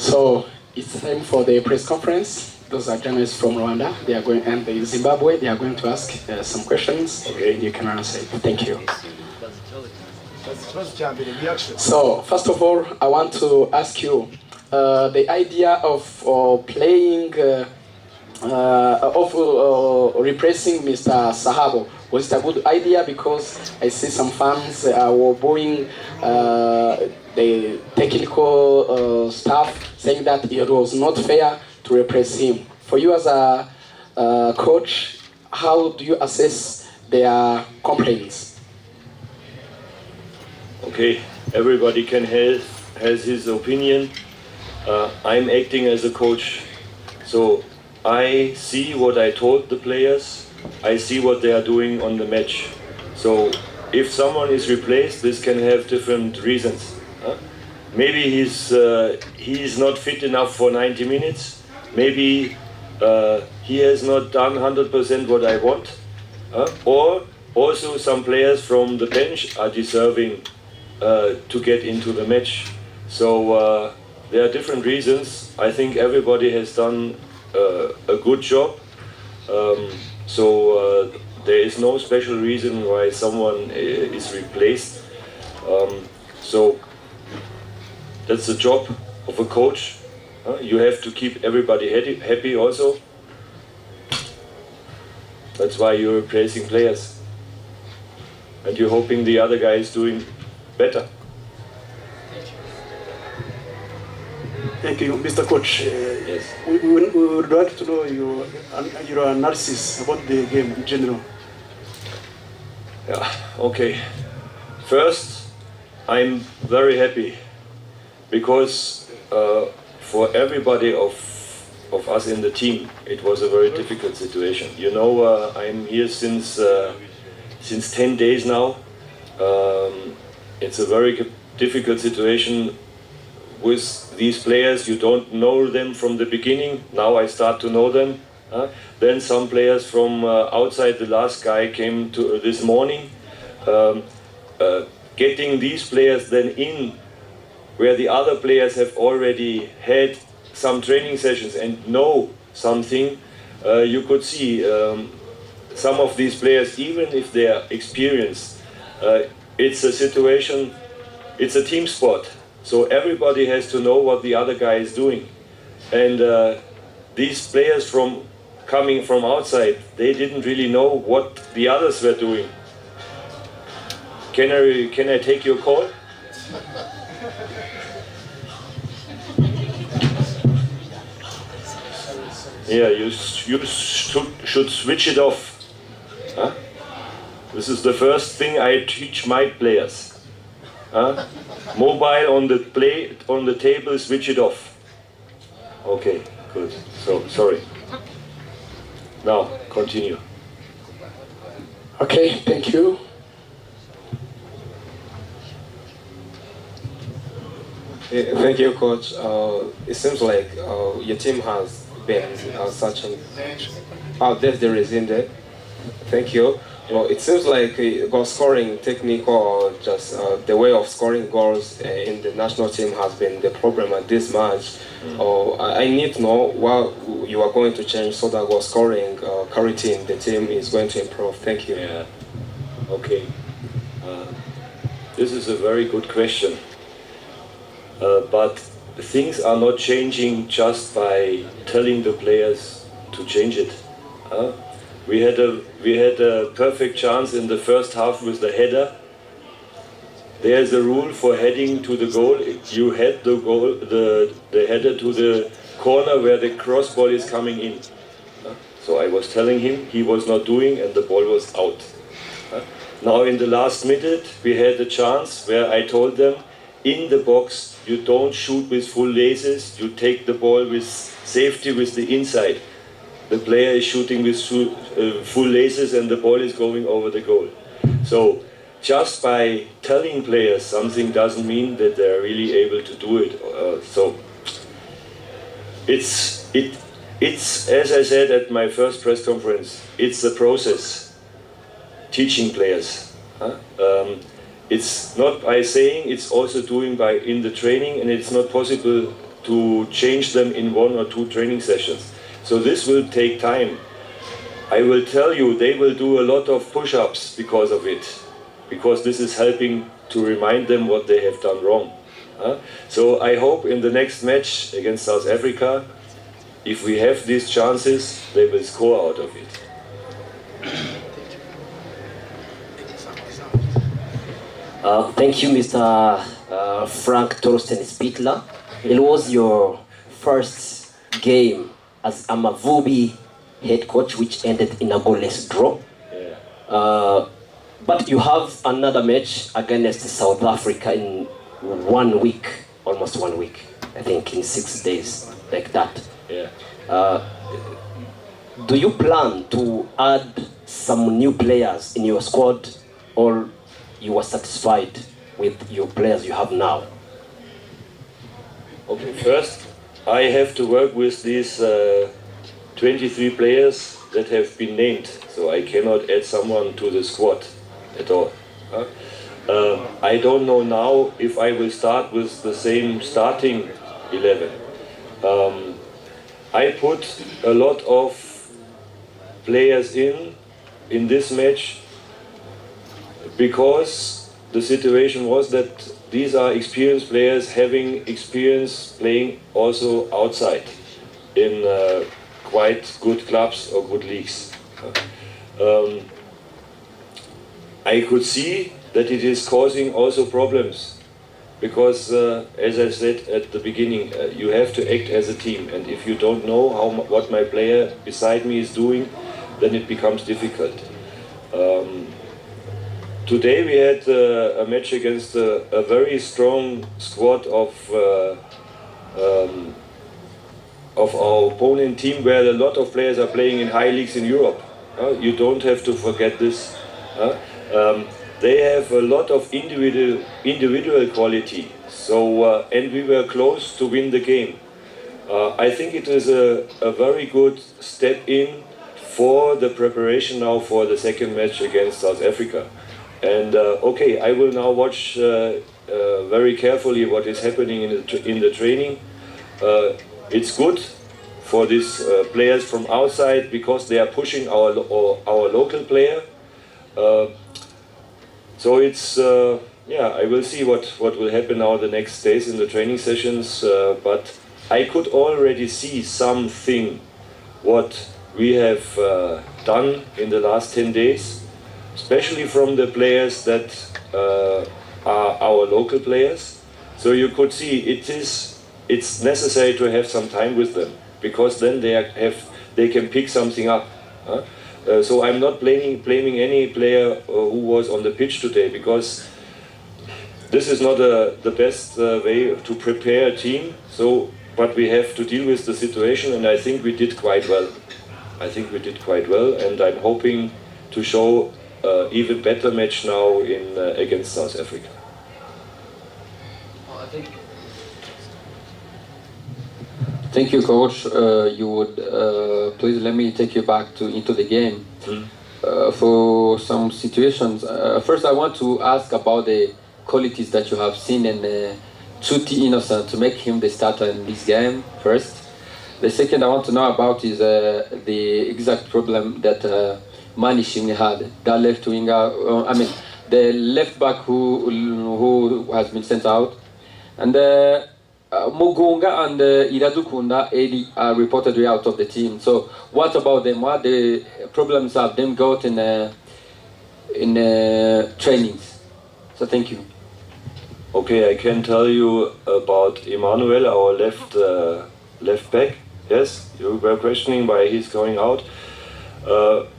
So it's time for the press conference. Those are journalists from Rwanda. They are going, and the Zimbabwe. They are going to ask some questions. Okay, you can answer it. Thank you. So first of all, I want to ask you the idea of playing, replacing Mr. Sahabo. Was it a good idea? Because I see some fans were booing the technical staff, saying that it was not fair to replace him. For you as a coach, how do you assess their complaints? Okay, everybody has his opinion. I'm acting as a coach, so I see what I told the players. I see what they are doing on the match. So if someone is replaced, this can have different reasons. Maybe he is not fit enough for 90 minutes. Maybe he has not done 100% what I want. Or also some players from the bench are deserving to get into the match. So there are different reasons. I think everybody has done a good job. So there is no special reason why someone is replaced. So that's the job of a coach. You have to keep everybody happy also. That's why you're replacing players. And you're hoping the other guy is doing better. Thank you, Mr. Coach. Yes. We would like to know your analysis about the game in general. Yeah, okay. First, I'm very happy because for everybody of us in the team, it was a very difficult situation. You know, I'm here since 10 days now. It's a very difficult situation with these players. You don't know them from the beginning. Now I start to know them. Then some players from outside, the last guy came to this morning. Getting these players then in where the other players have already had some training sessions and know something, you could see some of these players, even if they are experienced, it's a situation, it's a team sport. So everybody has to know what the other guy is doing. And these players coming from outside, they didn't really know what the others were doing. Can I take your call? Yeah, you should switch it off. Huh? This is the first thing I teach my players. Mobile on the table, switch it off. Okay, good. So sorry. Now continue. Okay, thank you. Thank you, Coach. It seems like your team has been searching. That's the reason there. Thank you. Well, it seems like goal scoring technique or just the way of scoring goals in the national team has been the problem at this match. I need to know what you are going to change so that goal scoring quality in the team is going to improve. Thank you. Yeah. Okay. This is a very good question. But things are not changing just by telling the players to change it. We had a perfect chance in the first half with the header. There's a rule for heading to the goal. You head the header to the corner where the cross ball is coming in. So I was telling him, he was not doing, and the ball was out. Now in the last minute we had a chance where I told them, in the box you don't shoot with full laces, you take the ball with safety with the inside. The player is shooting with full laces and the ball is going over the goal. So just by telling players something doesn't mean that they're really able to do it. So it's as I said at my first press conference, it's a process, teaching players. It's not by saying, it's also doing in the training, and it's not possible to change them in 1 or 2 training sessions. So this will take time. I will tell you, they will do a lot of push-ups because of it, because this is helping to remind them what they have done wrong. So I hope in the next match against South Africa, if we have these chances, they will score out of it. Thank you, Mr. Frank Torsten Spittler. It was your first game as wAmavubi head coach, which ended in a goalless draw. Yeah. But you have another match against South Africa in 1 week, almost 1 week, I think in 6 days, like that. Yeah. Do you plan to add some new players in your squad, or you are satisfied with your players you have now? Okay, first I have to work with these 23 players that have been named, so I cannot add someone to the squad at all. I don't know now if I will start with the same starting 11. I put a lot of players in this match because the situation was that these are experienced players having experience playing also outside in quite good clubs or good leagues. I could see that it is causing also problems because, as I said at the beginning, you have to act as a team, and if you don't know what my player beside me is doing, then it becomes difficult. Today we had a match against a very strong squad of our opponent team, where a lot of players are playing in high leagues in Europe. You don't have to forget this. They have a lot of individual quality. So and we were close to win the game. I think it is a very good step in for the preparation now for the second match against South Africa. And okay, I will now watch very carefully what is happening in the training. It's good for these players from outside because they are pushing our local player. So it's yeah, I will see what will happen now the next days in the training sessions. But I could already see something what we have done in the last 10 days. Especially from the players that are our local players. So you could see it's necessary to have some time with them, because then they can pick something up. So I'm not blaming any player who was on the pitch today, because this is not the best way to prepare a team. So, but we have to deal with the situation, and I think we did quite well. And I'm hoping to show even better match now against South Africa. Thank you, Coach. You would please let me take you back into the game for some situations. First, I want to ask about the qualities that you have seen in Chuti Innocent to make him the starter in this game. First, the second I want to know about is the exact problem that Manishimwe had, that left winger. The left back who has been sent out, and Mugunga and Iradukunda Edi are reportedly out of the team. So what about them? What the problems have them got in trainings? So thank you. Okay, I can tell you about Emmanuel, our left back. Yes, you were questioning why he's going out.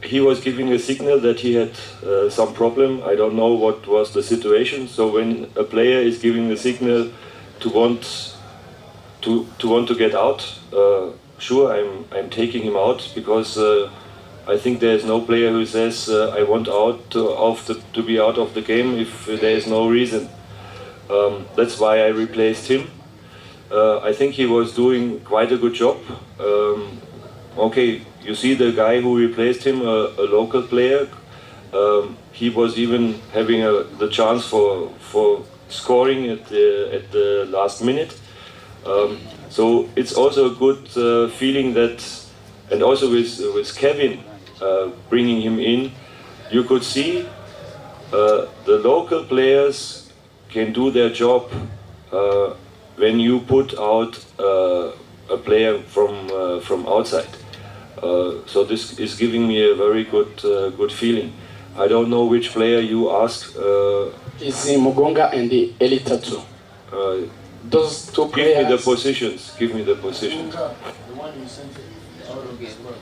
He was giving a signal that he had some problem. I don't know what was the situation. So when a player is giving the signal to want to get out, sure, I'm taking him out, because I think there is no player who says I want out to be out of the game if there is no reason. That's why I replaced him. I think he was doing quite a good job. Okay, you see the guy who replaced him, a local player. He was even having the chance for scoring at the last minute. So it's also a good feeling that, and also with Kevin bringing him in, you could see the local players can do their job when you put out a player from outside. So this is giving me a very good feeling. I don't know which player you ask. Is Mugonga and the Elitatu. Those two players. Give me the positions. Give me the positions. The one you sent out of the squad.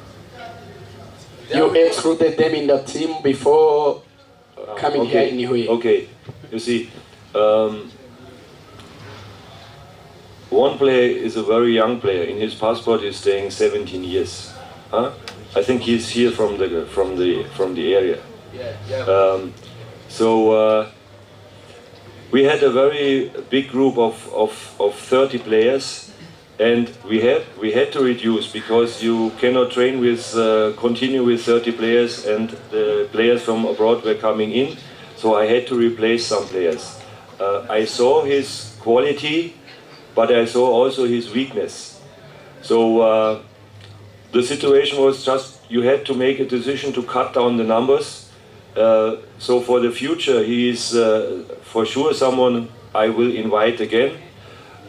You excluded them in the team before coming here in Niue. Okay, you see, one player is a very young player. In his passport, he's staying 17 years. Huh? I think he's here from the area. So we had a very big group of 30 players, and we had to reduce because you cannot train with continue with 30 players, and the players from abroad were coming in. So I had to replace some players. I saw his quality, but I saw also his weakness. So the situation was just you had to make a decision to cut down the numbers. So for the future, he is for sure someone I will invite again.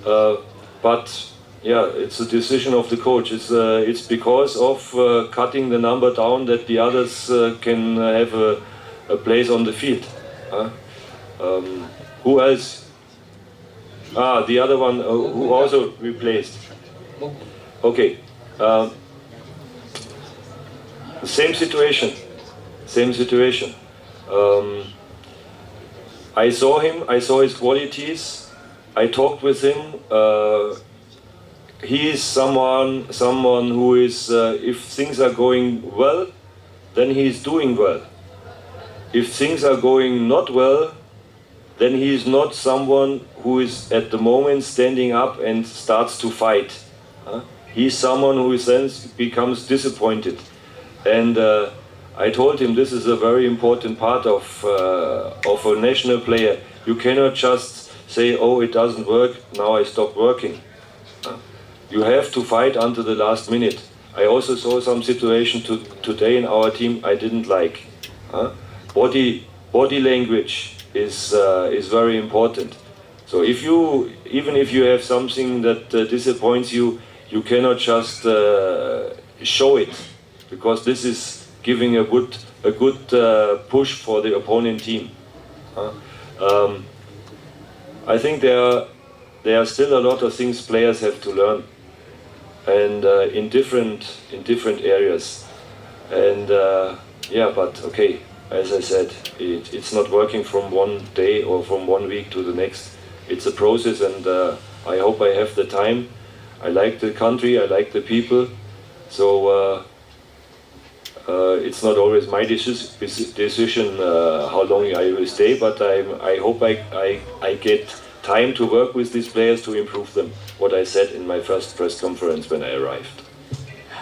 But yeah, it's a decision of the coach. It's because of cutting the number down that the others can have a place on the field. Who else? The other one who also replaced. Okay. Same situation. Same situation. I saw him. I saw his qualities. I talked with him. He is someone who is. If things are going well, then he is doing well. If things are going not well, then he is not someone who is at the moment standing up and starts to fight. He is someone who then becomes disappointed. And I told him this is a very important part of a national player. You cannot just say, oh, it doesn't work, now I stop working. You have to fight until the last minute. I also saw some situation today in our team I didn't like. Body language is very important. So even if you have something that disappoints you, you cannot just show it, because this is giving a good push for the opponent team. I think there are still a lot of things players have to learn, and in different areas. And yeah, but okay, as I said, it's not working from one day or from 1 week to the next. It's a process, and I hope I have the time. I like the country, I like the people, so it's not always my decision how long I will stay, but I hope I get time to work with these players to improve them, what I said in my first press conference when I arrived.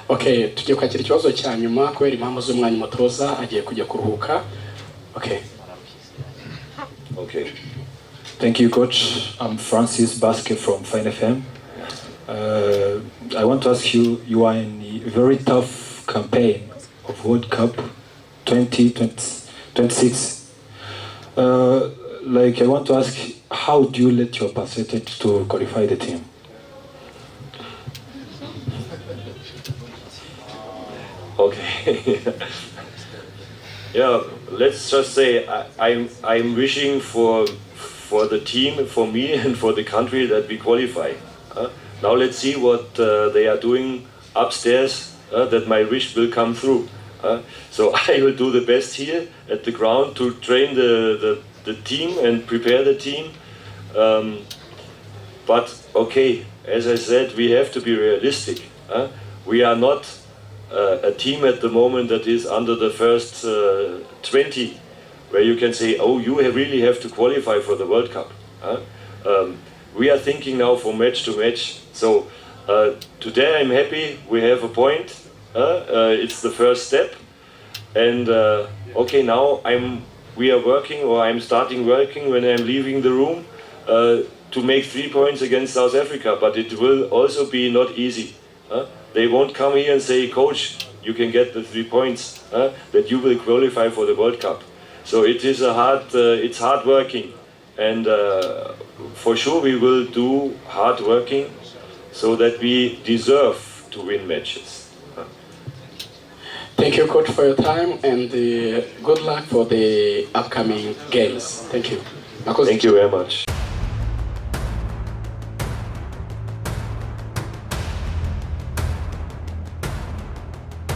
Okay, tugiye kwakira ikibazo cya nyuma kubera impamvu z'umwanya Umutoza agiye kujya kuruhuka. Okay. Okay. Thank you, Coach. I'm Francis Basque from Fine FM. I want to ask you, you are in a very tough campaign of World Cup 2026. I want to ask, how do you let your percentage to qualify the team? Okay. Yeah, let's just say I'm wishing for the team, for me, and for the country that we qualify. Now let's see what they are doing upstairs, that my wish will come through. So I will do the best here at the ground to train the team and prepare the team. But okay, as I said, we have to be realistic. We are not a team at the moment that is under the first 20, where you can say, oh, you really have to qualify for the World Cup. We are thinking now from match to match. So today I'm happy we have a point. It's the first step. And okay, now we are working, or I'm starting working when I'm leaving the room, to to make 3 points against South Africa, but it will also be not easy. They won't come here and say, coach, you can get the 3 points, that you will qualify for the World Cup. So it is it's hard working, and for sure we will do hard working so that we deserve to win matches. Thank you, coach, for your time, and good luck for the upcoming games. Thank you. Thank you very much.